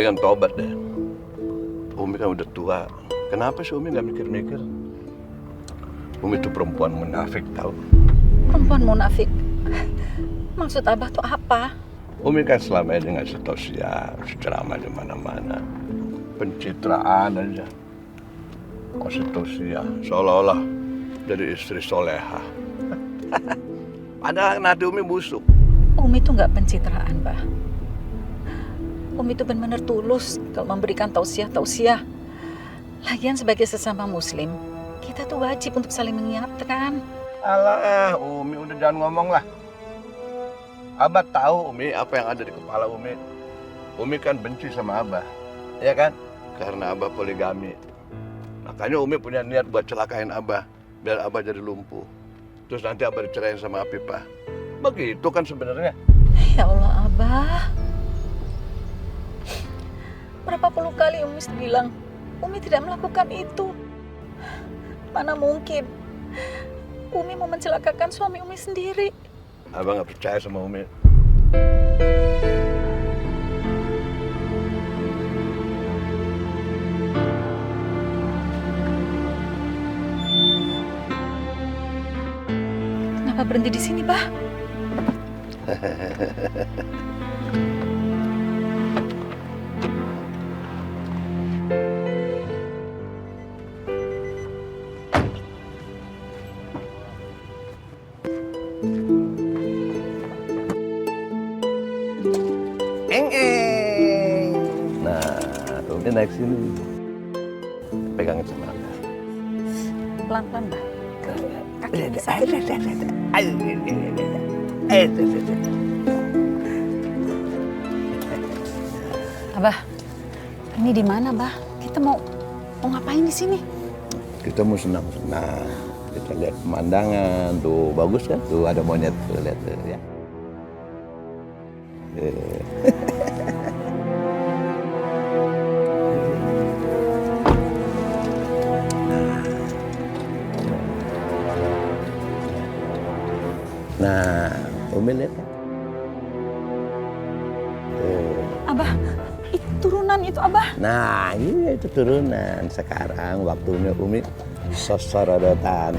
mendingan tobat deh. Umi kan udah tua. Kenapa sih Umi nggak mikir-mikir? Umi itu perempuan munafik tahu. Perempuan munafik? Maksud Abah tuh apa? Umi kan selama ini ngasih tausiah, ceramah di mana-mana, pencitraan aja. Ngasih tausiah, seolah-olah jadi istri soleha. Padahal nanti Umi busuk. Umi tuh nggak pencitraan, Bah. Umi tuh benar-benar tulus kalau memberikan tausiah. Lagian sebagai sesama Muslim, kita tuh wajib untuk saling mengingatkan. Alah, Umi udah jangan ngomong lah. Abah tahu Umi apa yang ada di kepala Umi. Umi kan benci sama Abah, ya kan? Karena Abah poligami. Makanya Umi punya niat buat celakain Abah, biar Abah jadi lumpuh. Terus nanti Abah dicerain sama Apipah. Begitu kan sebenarnya. Ya Allah, Abah. Berapa puluh kali Umi bilang, Umi tidak melakukan itu. Mana mungkin Umi mau mencelakakan suami Umi sendiri. Abah nggak percaya sama Umi. Kenapa berhenti di sini, Bah? Nah, Umi naik sini. Pegangin sama Abah. Pelan-pelan, Bah. Kaki Umi Abah, ini di mana, Bah? Kita mau ngapain di sini? Kita mau senang-senang. Kita lihat pemandangan. Tuh, bagus kan? Tuh, ada monyet. Tuh, lihat tuh, ya. Nah, Umi lihat kan? Abah, itu turunan itu, Abah. Nah, iya itu turunan. Sekarang waktunya Umi sosorodotan.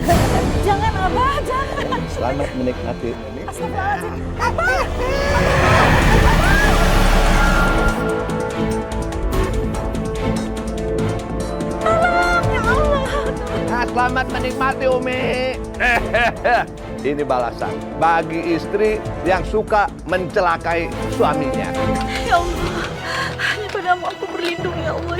Jangan, Abah, jangan. Selamat menikmati. Astagfirullahaladzim. Abah! Tolong, ya Allah. Nah, selamat menikmati Umi. Ini balasan bagi istri yang suka mencelakai suaminya. Ya Allah, hanya padamu aku berlindung, ya Allah.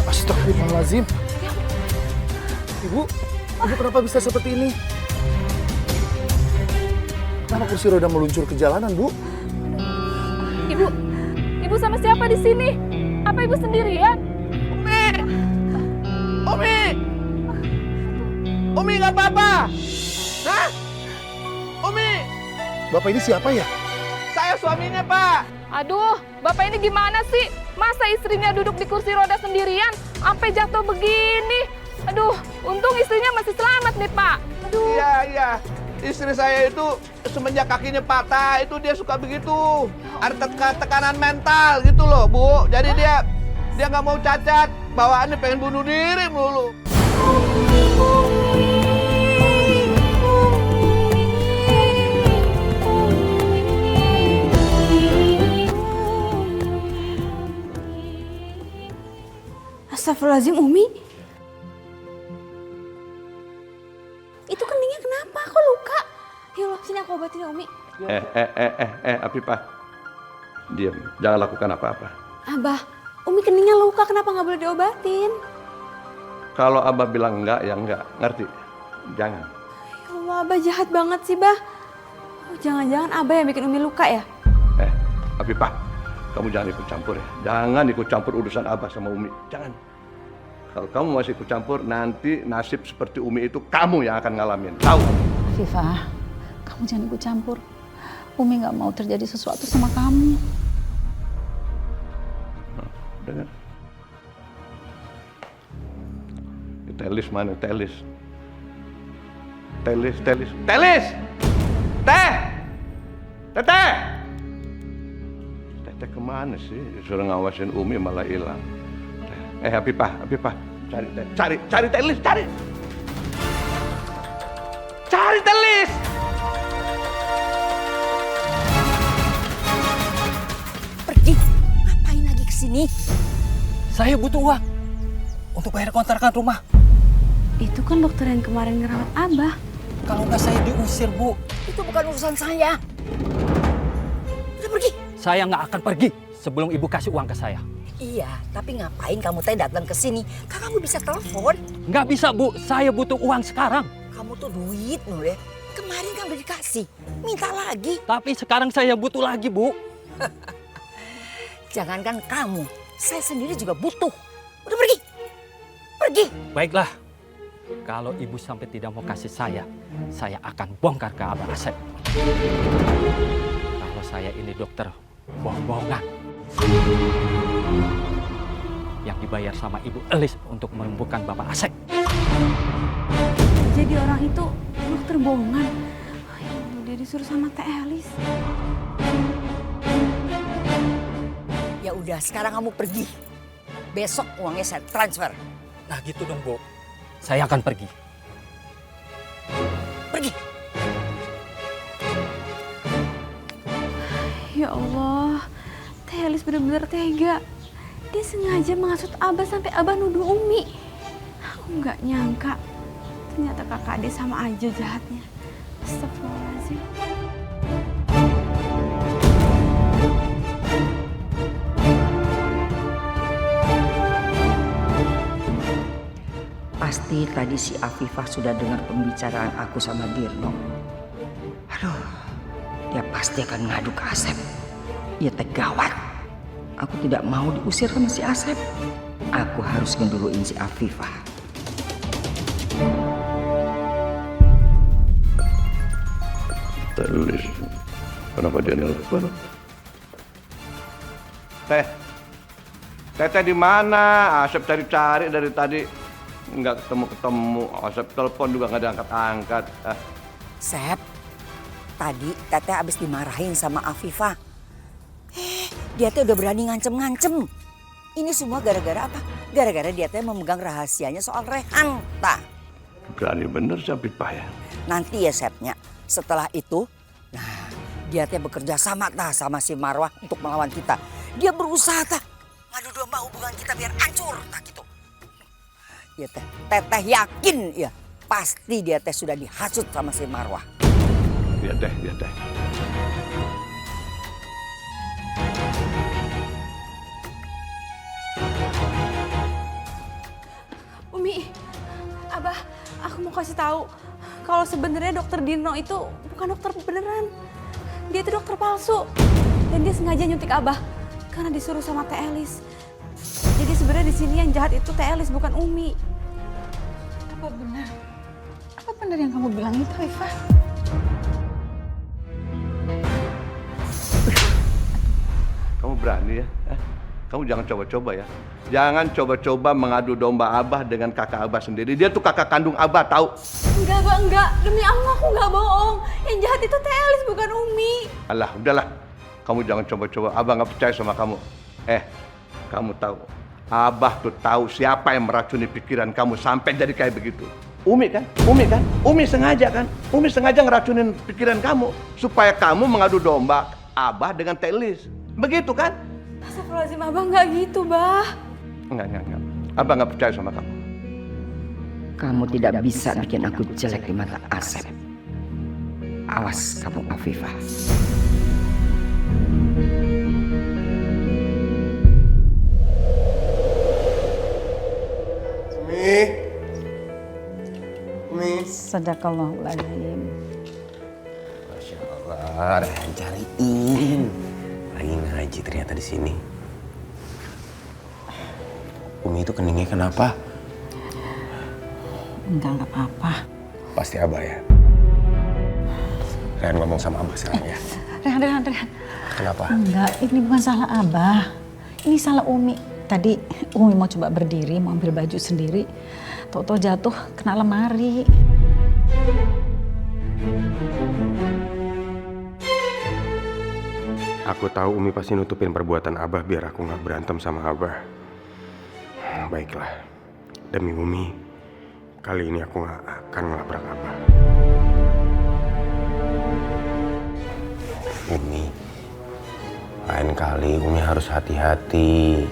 Astagfirullahaladzim. Ibu kenapa bisa seperti ini? Kenapa kursi roda meluncur ke jalanan, Bu? Ibu sama siapa di sini? Apa ibu sendirian? Umi nggak apa-apa. Hah? Umi, Bapak ini siapa ya? saya suaminya Pak. Aduh, bapak ini gimana sih? Masa istrinya duduk di kursi roda sendirian, sampai jatuh begini? Aduh, untung istrinya masih selamat nih, Pak. Aduh. Iya. Istri saya itu semenjak kakinya patah, itu dia suka begitu. Ada tekanan mental gitu loh, Bu. Jadi dia nggak mau cacat, bawaannya pengen bunuh diri melulu. Astagfirullahaladzim, Umi. Itu keningnya kenapa? Kok luka? Ya Allah, sini aku obatin ya, Umi. Apipah. Diam, jangan lakukan apa-apa. Abah, Umi keningnya luka, kenapa nggak boleh diobatin? Kalau Abah bilang enggak, ya enggak. Ngerti? Jangan. Ya Allah, Abah jahat banget sih, Bah. Oh, jangan-jangan Abah yang bikin Umi luka ya? Apipah, kamu jangan ikut campur ya. Jangan ikut campur urusan Abah sama Umi. Jangan. Kalau kamu masih ikut campur, nanti nasib seperti Umi itu kamu yang akan ngalamin. Tahu? Afifah, kamu jangan ikut campur. Umi nggak mau terjadi sesuatu sama kamu. Dengar. Telis mana? Telis. Telis. Telis! Teh! Teteh! Teteh kemana sih? Disuruh ngawasin Umi malah hilang. Afifah. Cari Telis, cari! Cari Telis! Pergi? Ngapain lagi kesini? Saya butuh uang untuk bayar kontrakan rumah. Itu kan dokter yang kemarin ngerawat Abah. Kalau nggak saya diusir, Bu. Itu bukan urusan saya. Udah pergi. Saya nggak akan pergi sebelum Ibu kasih uang ke saya. Iya, tapi ngapain kamu teh datang ke sini? Kan kamu bisa telepon. Nggak bisa, Bu. Saya butuh uang sekarang. Kamu tuh duit, Nure. Kemarin kan udah dikasih. Minta lagi. Tapi sekarang saya butuh lagi, Bu. Jangankan kamu, saya sendiri juga butuh. Udah pergi. Pergi. Baiklah. Kalau Ibu sampai tidak mau kasih saya akan bongkar ke Abah Asep. Kalau saya ini dokter bohong-bohongan. Yang dibayar sama Ibu Elis untuk menyembuhkan Bapak Asep. Jadi orang itu dokter bohongan. Dia disuruh sama Teh Elis. Ya udah, sekarang kamu pergi. Besok uangnya saya transfer. Nah gitu dong, Bu. Saya akan pergi. Pergi. Ya Allah, Teh Elis benar-benar tega. Dia sengaja menghasut Abah sampai Abah nuduh Umi. Aku nggak nyangka. Ternyata kakak dia sama aja jahatnya. Astagfirullahaladzim. Pasti tadi si Afifah sudah dengar pembicaraan aku sama Dirno. Aduh, dia pasti akan ngadu ke Asep. Ya gawat. Aku tidak mau diusir sama si Asep. Aku harus ngeduruin si Afifah. Telis. Kenapa dia nelfon? Teteh di mana? Asep cari-cari dari tadi. Nggak ketemu. Asep telepon juga nggak diangkat-angkat. Sep, tadi Teteh abis dimarahin sama Afifah. Dia tuh udah berani ngancem-ngancem. Ini semua gara-gara apa? Gara-gara dia tuh memegang rahasianya soal Rehan. Tah. Berani bener si Afifah ya. Nanti ya Sepnya, setelah itu, nah dia tuh bekerja sama sama si Marwah untuk melawan kita. Dia berusaha ngadu domba hubungan kita biar hancur gitu. Ya Teteh yakin ya pasti dia sudah dihasut sama si Marwah. Iya teh. Umi, Abah, aku mau kasih tahu kalau sebenarnya dokter Dirno itu bukan dokter beneran. Dia itu dokter palsu. Dan dia sengaja nyuntik Abah karena disuruh sama Teh Elis. Jadi sebenarnya di sini yang jahat itu Teh Elis bukan Umi. Apa benar? Apa benar yang kamu bilang itu, Eva? Kamu berani ya? Kamu jangan coba-coba ya. Jangan coba-coba mengadu domba Abah dengan kakak Abah sendiri. Dia tuh kakak kandung Abah, tahu? Enggak, Abah, enggak. Demi Allah aku enggak bohong. Yang jahat itu Teh Elis bukan Umi. Alah, udahlah. Kamu jangan coba-coba. Abah nggak percaya sama kamu. Kamu tahu. Abah tuh tahu siapa yang meracuni pikiran kamu sampai jadi kayak begitu. Umi kan? Umi sengaja kan? Umi sengaja ngeracunin pikiran kamu supaya kamu mengadu domba Abah dengan Telis. Begitu kan? Astagfirullahaladzim, Abah enggak gitu, Bah. Enggak. Abah nggak percaya sama kamu. Kamu tidak bisa bikin aku jelek di mata Asep. Awas kamu Afifah. Umi. Sadaqallahul azim. Masya Allah, Rehan cariin. Lagi ngaji ternyata di sini. Umi itu keningnya kenapa? Enggak apa-apa. Pasti Abah ya. Rehan ngomong sama Abah sekarang ya. Rehan. Kenapa? Enggak, ini bukan salah Abah. Ini salah Umi. Tadi Umi mau coba berdiri, mau ambil baju sendiri. Tau-tau jatuh kena lemari. Aku tahu Umi pasti nutupin perbuatan Abah biar aku nggak berantem sama Abah. Baiklah, demi Umi, kali ini aku nggak akan ngelabrak Abah. Umi, lain kali Umi harus hati-hati.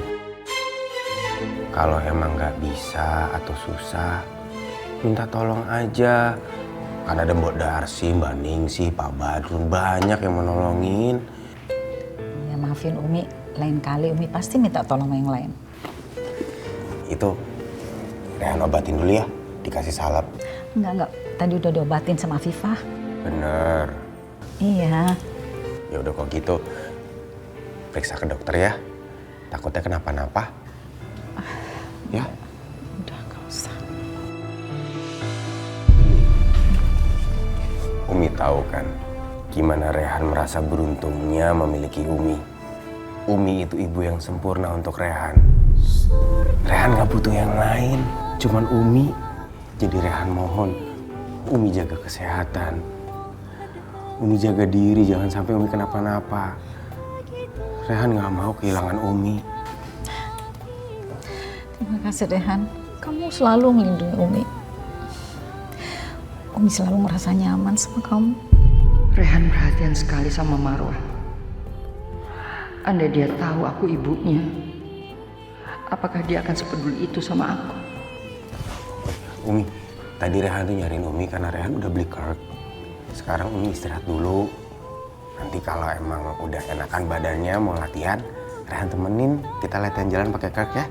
Kalau emang nggak bisa atau susah, minta tolong aja. Kan ada Mbok Darsi, Mbak Ningsih, Pak Badrun, banyak yang menolongin. Ya maafin Umi, lain kali Umi pasti minta tolong sama yang lain. Itu Rehan obatin dulu ya, dikasih salep. Enggak. Tadi udah diobatin sama Afifah. Bener. Iya. Ya udah kok gitu, periksa ke dokter ya. Takutnya kenapa-napa. Ya. Udah gak usah. Umi tahu kan gimana Rehan merasa beruntungnya memiliki Umi. Umi itu ibu yang sempurna untuk Rehan. Rehan gak butuh yang lain, cuman Umi. Jadi Rehan mohon Umi jaga kesehatan. Umi jaga diri, jangan sampai Umi kenapa-napa. Rehan gak mau kehilangan Umi. Terima kasih Rehan, kamu selalu melindungi Umi. Umi selalu merasa nyaman sama kamu. Rehan perhatian sekali sama Marwah. Andai dia tahu aku ibunya, apakah dia akan sepeduli itu sama aku? Umi, tadi Rehan tuh nyariin Umi karena Rehan udah beli Kirk. Sekarang Umi istirahat dulu. Nanti kalau emang udah enakan badannya mau latihan, Rehan temenin kita latihan jalan pakai Kirk ya.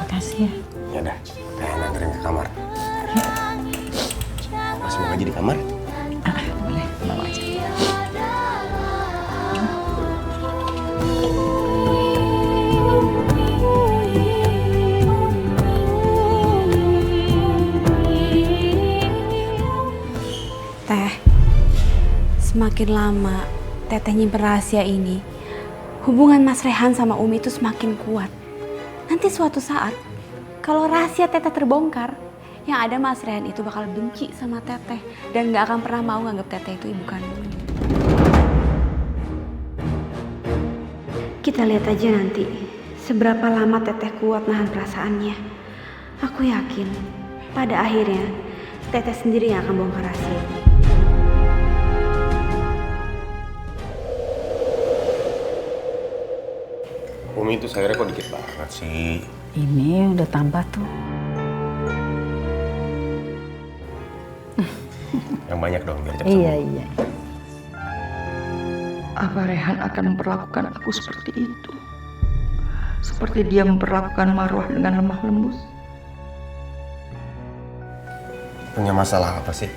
Makasih ya. Ya udah, Rehan anterin ke kamar. Masih mau ngaji di kamar? Boleh, bawa aja. Teh, semakin lama Teteh nyimpen rahasia ini, hubungan Mas Rehan sama Umi itu semakin kuat. Nanti suatu saat, kalau rahasia Teteh terbongkar, yang ada Mas Rehan itu bakal benci sama Teteh dan gak akan pernah mau nganggap Teteh itu ibu kandungnya. Kita lihat aja nanti seberapa lama Teteh kuat nahan perasaannya. Aku yakin pada akhirnya Teteh sendiri yang akan bongkar rahasia ini. Umi itu sayurnya kok dikit banget sih? Ini udah tambah tuh. Yang banyak dong biar cepet sembuh. Iya. Apa Rehan akan memperlakukan aku seperti itu? Seperti dia memperlakukan Marwah dengan lemah lembut. Punya masalah apa sih?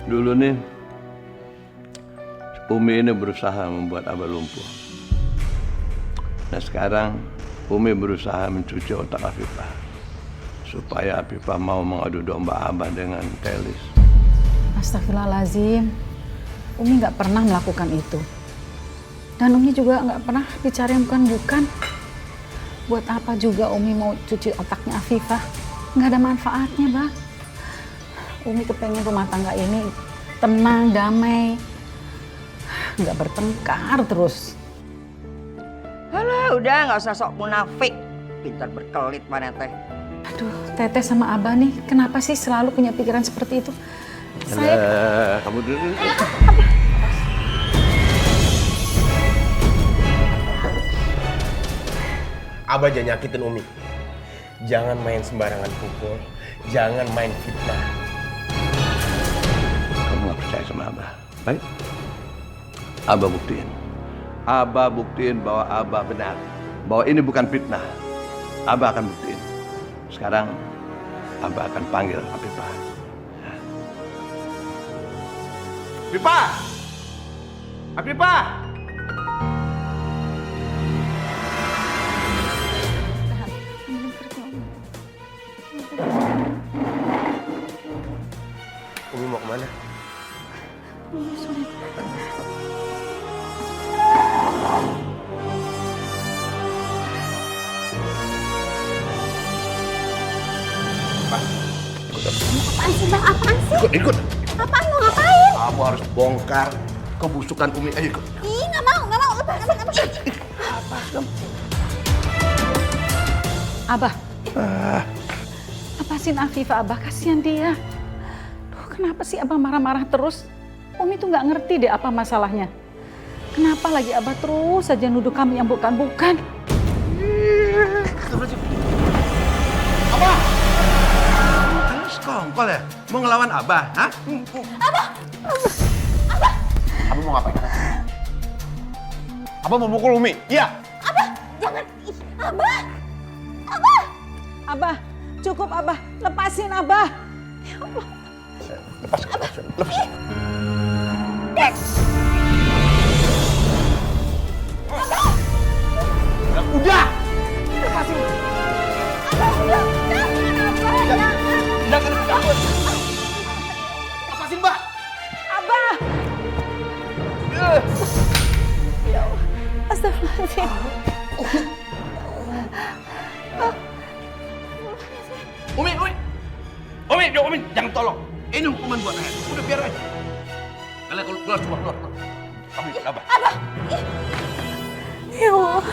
Dulu nih, Umi ini berusaha membuat Abah lumpuh. Nah sekarang Umi berusaha mencuci otak Afifah supaya Afifah mau mengadu domba Abah dengan Telis. Astagfirullahaladzim. Umi nggak pernah melakukan itu. Dan Umi juga nggak pernah bicara yang bukan-bukan. Buat apa juga Umi mau cuci otaknya Afifah? Nggak ada manfaatnya, Bang. Umi kepengen rumah tangga ini tenang, damai. Nggak bertengkar terus. Alah, udah nggak usah sok munafik. Pintar berkelit mana teh. Aduh, Teteh sama Abah nih, kenapa sih selalu punya pikiran seperti itu? Saya... Kamu dulu. Abah jangan nyakitin Umi. Jangan main sembarangan pukul. Jangan main fitnah. Kamu nggak percaya sama Abah? Baik. Abah buktiin. Abah buktiin bahwa Abah benar. Bahwa ini bukan fitnah. Abah akan buktiin. Sekarang Abah akan panggil Afifah. Afifah! Afifah! Umi mau kemana? Apaan sih bang? Apaan sih? Ikut. Apaan mau ngapain? Kamu harus bongkar kebusukan Umi. Ayo ikut. Ih nggak mau. Lepas. Abah. Lepasin Afifah, Abah. Kasihan dia. Duh, kenapa sih Abah marah-marah terus? Umi tuh nggak ngerti deh apa masalahnya. Kenapa lagi Abah terus saja nuduh kami yang bukan-bukan? Abah! Kamu sekongkol ya? Mau ngelawan Abah? Hah? Abah! Abah mau ngapain? Abah mau mukul Umi? Iya! Abah! Jangan! Ih, Abah! Abah, cukup Abah. Lepasin Abah. Ya Allah. Lepas. Dex! Udah! Abah udah! Jangan! Jangan cabut! Lepasin, Mbak! Abah. Ya Allah. Astagfirullahaladzim. Umi, jangan tolong. Ini hukuman buat Rehan. Udah biar aja. Kalian keluar semua, keluar. Kamu ikut Abah. Ya Allah.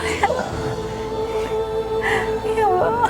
Ya Allah.